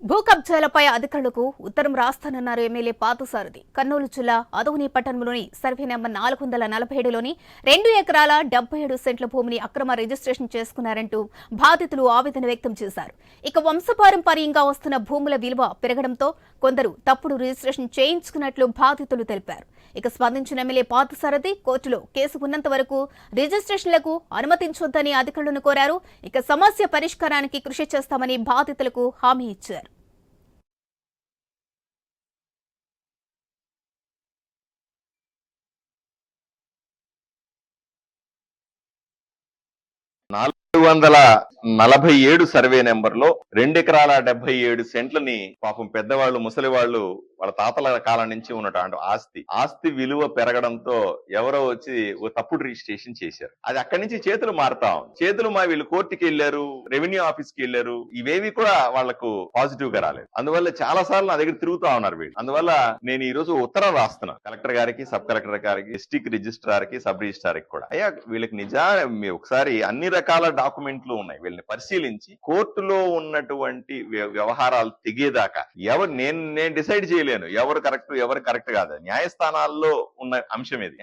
భూ కబ్జాలపై అధికారులకు ఉత్తరం రాస్తానన్నారు ఎమ్మెల్యే పార్థసారథి. కర్నూలు జిల్లా ఆదోని పట్టణంలోని సర్వే నెంబర్ 447లోని 2 ఎకరాల 77 సెంట్ల భూమిని అక్రమ రిజిస్ట్రేషన్ చేసుకున్నారంటూ బాధితులు ఆవేదన వ్యక్తం చేశారు. ఇక వంశపారంపర్యంగా వస్తున్న భూముల విలువ పెరగడంతో కొందరు తప్పుడు రిజిస్ట్రేషన్ చేయించుకున్నట్లు బాధితులు తెలిపారు. ఇక స్పందించిన ఎమ్మెల్యే పార్థసారథి కోర్టులో కేసు ఉన్నంత వరకు రిజిస్ట్రేషన్లకు అనుమతించొద్దని అధికారులను కోరారు. ఇక సమస్య పరిష్కారానికి కృషి చేస్తామని బాధితులకు హామీ ఇచ్చారు. నాలుగు 447 సర్వే నెంబర్ లో 2 ఎకరాల 77 సెంట్లని పాపం పెద్దవాళ్ళు ముసలి వాళ్ళు వాళ్ళ తాతల కాలం నుంచి ఉన్నటువంటి ఆస్తి విలువ పెరగడంతో ఎవరో వచ్చి ఓ తప్పుడు రిజిస్ట్రేషన్ చేశారు. అది అక్కడి నుంచి చేతులు మా వీళ్ళు కోర్టుకి వెళ్ళారు, రెవెన్యూ ఆఫీస్ కి వెళ్ళారు. ఇవేవి కూడా వాళ్లకు పాజిటివ్ గా రాలేదు. అందువల్ల చాలా సార్లు నా దగ్గర తిరుగుతా ఉన్నారు వీళ్ళు. అందువల్ల నేను ఈ రోజు ఉత్తరం రాస్తున్నా కలెక్టర్ గారికి, సబ్ కలెక్టర్ గారికి, డిస్ట్రిక్ట్ రిజిస్ట్రార్ కి, సబ్ రిజిస్ట్రార్ కి కూడా. అయ్యా వీళ్ళకి ఒకసారి అన్ని రకాల డాక్యుమెంట్లు ఉన్నాయి, వీళ్ళని పరిశీలించి కోర్టులో ఉన్నటువంటి వ్యవహారాలు తెగేదాకా నేను డిసైడ్ చేయలేను ఎవరు కరెక్ట్ ఎవరు కరెక్ట్ కాదు. న్యాయస్థానాల్లో ఉన్న అంశం ఇది.